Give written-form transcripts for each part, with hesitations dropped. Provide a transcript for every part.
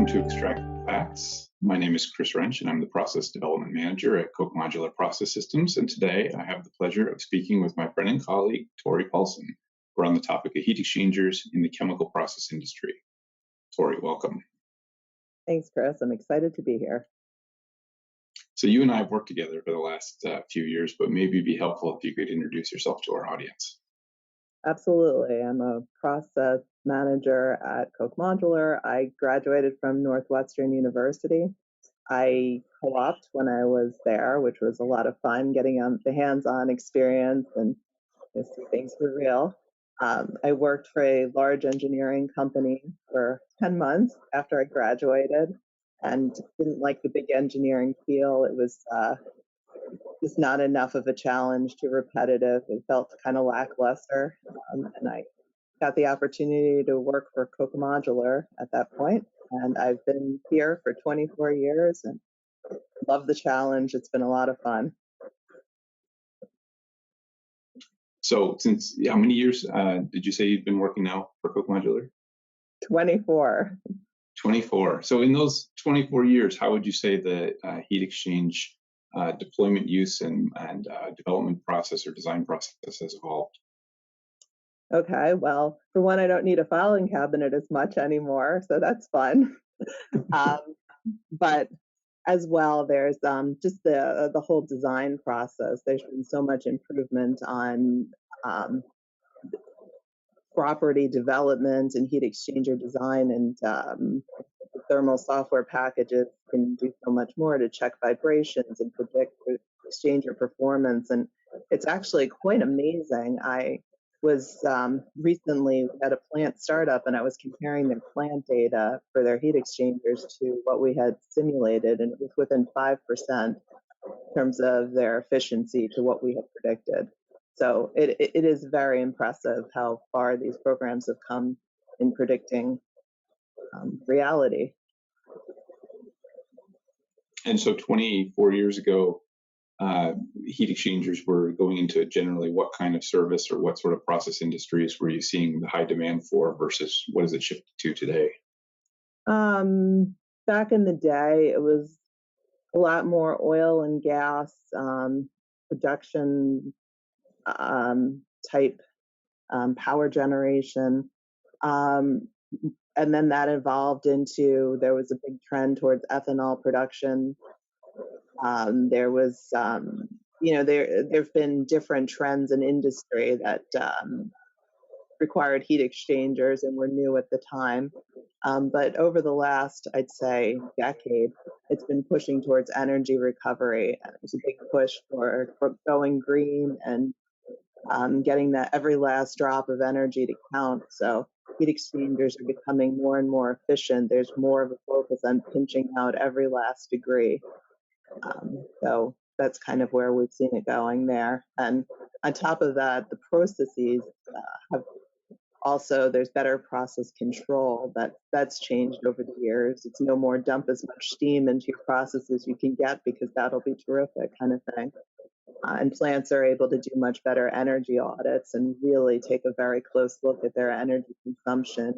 welcome to Extract Facts. My name is Chris Rentsch, and I'm the Process Development Manager at Koch Modular Process Systems. And today I have the pleasure of speaking with my friend and colleague, Tori Paulsen. We're on the topic of heat exchangers in the chemical process industry. Tori, welcome. Thanks, Chris. I'm excited to be here. So you and I have worked together for the last few years, but maybe it'd be helpful if you could introduce yourself to our audience. Absolutely. I'm a process manager at Koch Modular. I graduated from Northwestern University. I co-opted when I was there, which was a lot of fun, getting on the hands-on experience and see things for real. I worked for a large engineering company for 10 months after I graduated and didn't like the big engineering feel. It was just not enough of a challenge, too repetitive. It felt kind of lackluster. And I got the opportunity to work for Koch Modular at that point, and I've been here for 24 years and love the challenge. It's been a lot of fun. So since how many years did you say you've been working now for Koch Modular? 24. 24. So in those 24 years, how would you say the heat exchange deployment use and development process or design process has evolved? Okay, well, for one, I don't need a filing cabinet as much anymore, so that's fun. But as well, there's just the whole design process. There's been so much improvement on property development and heat exchanger design, and thermal software packages can do so much more to check vibrations and predict exchanger performance. And it's actually quite amazing. I was recently at a plant startup, and I was comparing their plant data for their heat exchangers to what we had simulated, and it was within 5% in terms of their efficiency to what we had predicted. So it is very impressive how far these programs have come in predicting reality. And so 24 years ago, heat exchangers were going into generally what kind of service or what sort of process industries were you seeing the high demand for versus what has it shifted to today? Back in the day, it was a lot more oil and gas production type power generation. And then that evolved into, there was a big trend towards ethanol production. There was, there've been different trends in industry that required heat exchangers and were new at the time. But over the last, I'd say, decade, it's been pushing towards energy recovery. And there's a big push for going green and getting that every last drop of energy to count. So heat exchangers are becoming more and more efficient. There's more of a focus on pinching out every last degree. So that's kind of where we've seen it going there. And on top of that, the processes have also, there's better process control that's changed over the years. It's no more dump as much steam into your process as you can get because that'll be terrific kind of thing. And plants are able to do much better energy audits and really take a very close look at their energy consumption.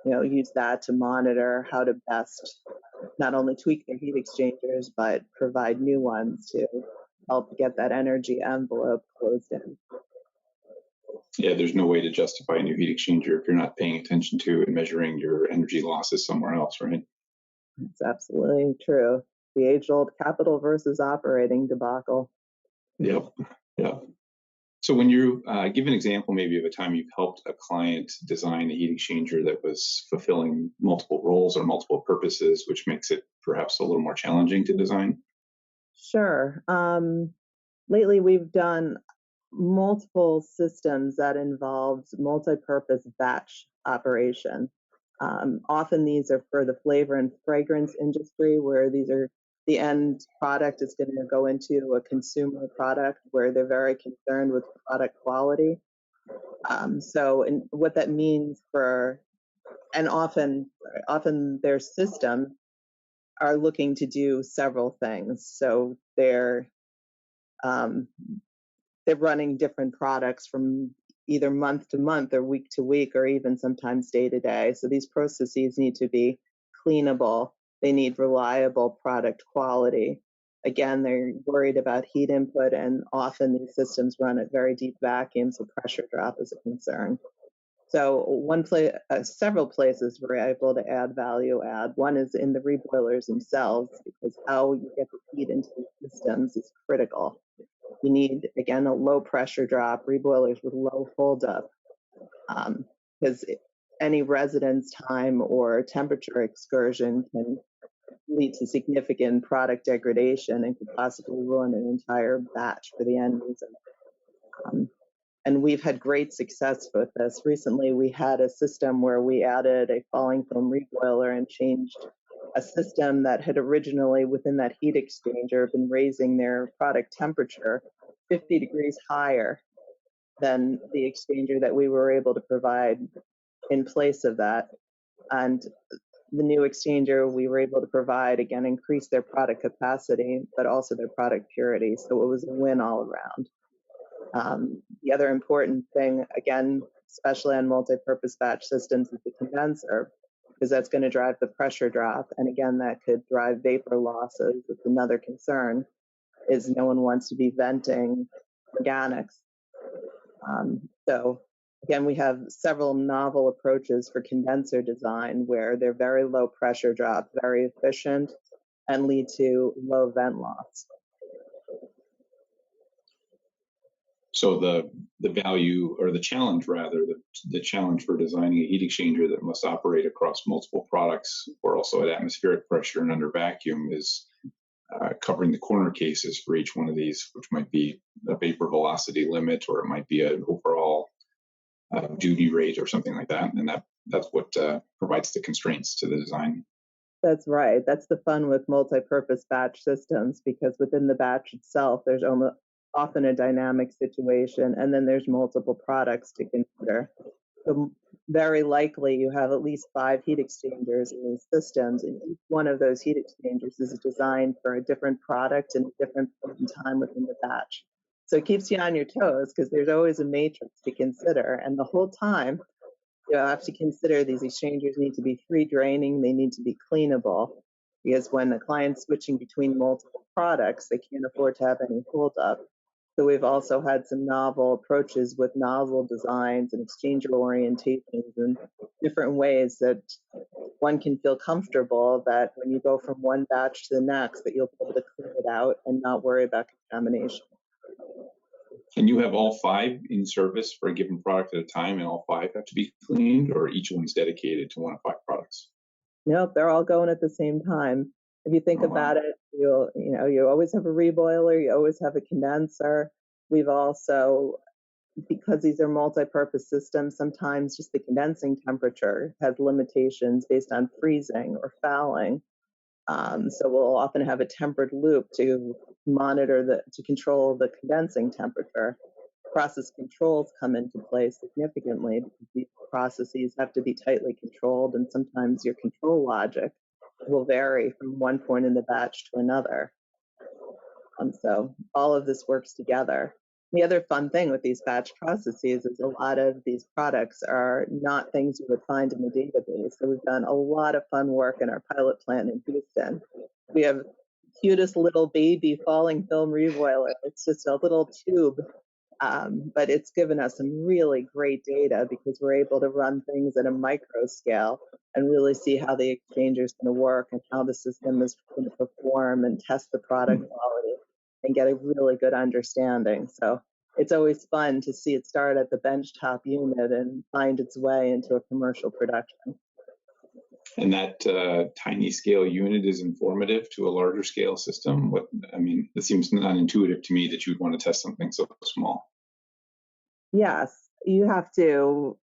Use that to monitor how to best not only tweak their heat exchangers, but provide new ones to help get that energy envelope closed in. Yeah, there's no way to justify a new heat exchanger if you're not paying attention to and measuring your energy losses somewhere else, right? It's absolutely true. The age-old capital versus operating debacle. Yep. So when you give an example maybe of a time you've helped a client design a heat exchanger that was fulfilling multiple roles or multiple purposes, which makes it perhaps a little more challenging to design? Sure. Lately we've done multiple systems that involved multi-purpose batch operation. Often these are for the flavor and fragrance industry, where the end product is going to go into a consumer product where they're very concerned with product quality. And what that means and often their systems are looking to do several things. So they're running different products from either month to month or week to week or even sometimes day to day. So these processes need to be cleanable. They need reliable product quality. Again, they're worried about heat input, and often these systems run at very deep vacuums, so pressure drop is a concern. So several places we're able to add value add. One is in the reboilers themselves, because how you get the heat into the systems is critical. You need, again, a low pressure drop, reboilers with low holdup, because any residence time or temperature excursion can lead to significant product degradation and could possibly ruin an entire batch for the end user. And we've had great success with this. Recently, we had a system where we added a falling foam reboiler and changed a system that had originally, within that heat exchanger, been raising their product temperature 50 degrees higher than the exchanger that we were able to provide in place of that. And the new exchanger we were able to provide, again, increased their product capacity, but also their product purity. So it was a win all around. The other important thing, again, especially on multi-purpose batch systems, is the condenser, because that's going to drive the pressure drop. And again, that could drive vapor losses. It's another concern, is no one wants to be venting organics. So again, we have several novel approaches for condenser design where they're very low pressure drop, very efficient, and lead to low vent loss. So the value, or the challenge rather, the challenge for designing a heat exchanger that must operate across multiple products or also at atmospheric pressure and under vacuum is covering the corner cases for each one of these, which might be a vapor velocity limit, or it might be an overall duty rate or something like that. And that's what provides the constraints to the design. That's right. That's the fun with multi-purpose batch systems, because within the batch itself, there's often a dynamic situation, and then there's multiple products to consider. So very likely you have at least 5 heat exchangers in these systems, and each one of those heat exchangers is designed for a different product and a different point in time within the batch. So it keeps you on your toes, because there's always a matrix to consider, and the whole time you have to consider these exchangers need to be free draining, they need to be cleanable, because when the client's switching between multiple products, they can't afford to have any holdup. So we've also had some novel approaches with novel designs and exchanger orientations and different ways that one can feel comfortable that when you go from one batch to the next, that you'll be able to clean it out and not worry about contamination. Can you have all 5 in service for a given product at a time, and all 5 have to be cleaned, or each one's dedicated to one of 5 products? Nope, they're all going at the same time. If you think about it, you always have a reboiler, you always have a condenser. We've also, because these are multi-purpose systems, sometimes just the condensing temperature has limitations based on freezing or fouling. So we'll often have a tempered loop to to control the condensing temperature. Process controls come into play significantly, because these processes have to be tightly controlled, and sometimes your control logic will vary from one point in the batch to another. So all of this works together. The other fun thing with these batch processes is a lot of these products are not things you would find in the database. So we've done a lot of fun work in our pilot plant in Houston. We have the cutest little baby falling film reboiler. It's just a little tube, but it's given us some really great data, because we're able to run things at a micro scale and really see how the exchanger is going to work and how the system is going to perform, and test the product quality and get a really good understanding. So it's always fun to see it start at the benchtop unit and find its way into a commercial production. And that tiny scale unit is informative to a larger scale system. It seems non-intuitive to me that you'd want to test something so small. Yes, you have to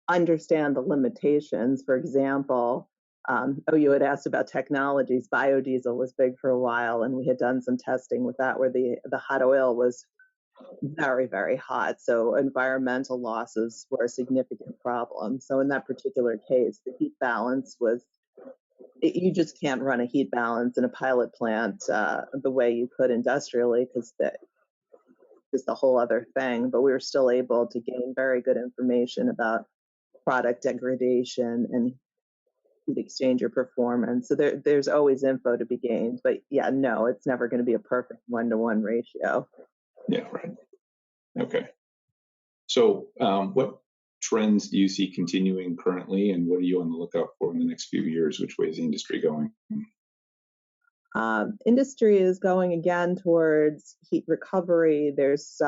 understand the limitations. For example, you had asked about technologies. Biodiesel was big for a while, and we had done some testing with that where the hot oil was very, very hot. So environmental losses were a significant problem. So in that particular case, the heat balance you just can't run a heat balance in a pilot plant the way you could industrially, because is the whole other thing. But we were still able to gain very good information about product degradation and heat exchanger performance. So there's always info to be gained. But yeah, no, it's never going to be a perfect 1-to-1 ratio. Yeah, right. Okay. So what trends do you see continuing currently, and what are you on the lookout for in the next few years? Which way is the industry going? Industry is going again towards heat recovery. There's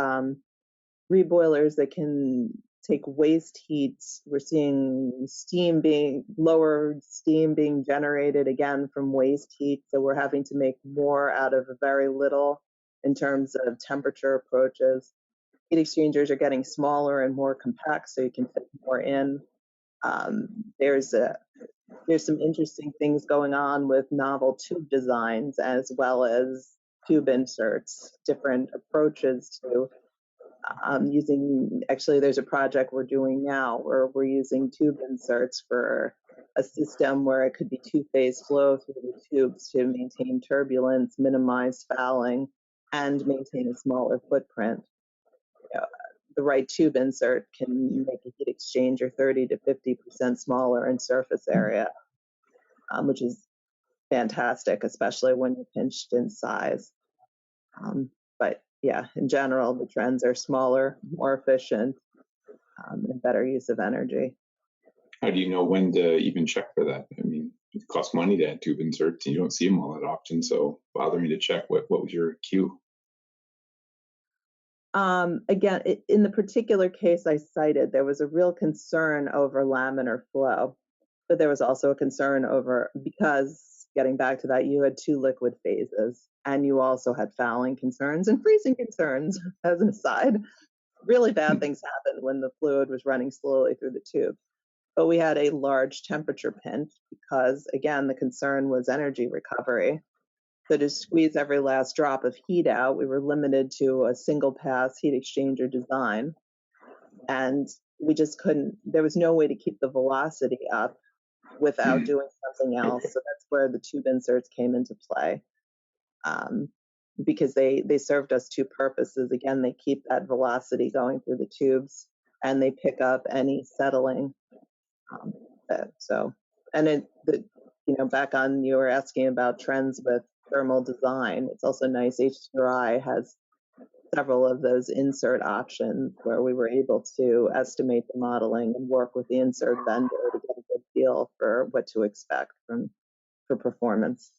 reboilers that can take waste heat. We're seeing lower steam being generated again from waste heat. So we're having to make more out of very little in terms of temperature approaches. Heat exchangers are getting smaller and more compact, so you can fit more in. Um, there's some interesting things going on with novel tube designs as well as tube inserts, different approaches to actually, there's a project we're doing now where we're using tube inserts for a system where it could be two-phase flow through the tubes to maintain turbulence, minimize fouling, and maintain a smaller footprint. The right tube insert can make a heat exchanger 30 to 50% smaller in surface area, which is fantastic, especially when you're pinched in size. But yeah, in general, the trends are smaller, more efficient, and better use of energy. How do you know when to even check for that? I mean, it costs money to add tube inserts, and you don't see them all that often. So bother me to check. What was your cue? Again, in the particular case I cited, there was a real concern over laminar flow, but there was also a concern over, because getting back to that, you had two liquid phases, and you also had fouling concerns and freezing concerns, as an aside. Really bad things happened when the fluid was running slowly through the tube. But we had a large temperature pinch because, again, the concern was energy recovery. So to squeeze every last drop of heat out, we were limited to a single pass heat exchanger design. And we just couldn't, there was no way to keep the velocity up without doing something else. Okay. So that's where the tube inserts came into play. Because they served us two purposes. Again, they keep that velocity going through the tubes, and they pick up any settling. Back on, you were asking about trends with thermal design. It's also nice. H2I has several of those insert options where we were able to estimate the modeling and work with the insert vendor to get a good feel for what to expect for performance.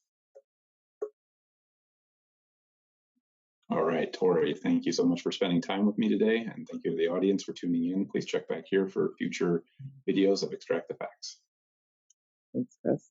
All right, Tori, thank you so much for spending time with me today, and thank you to the audience for tuning in. Please check back here for future videos of Extract the Facts. Thanks, Chris.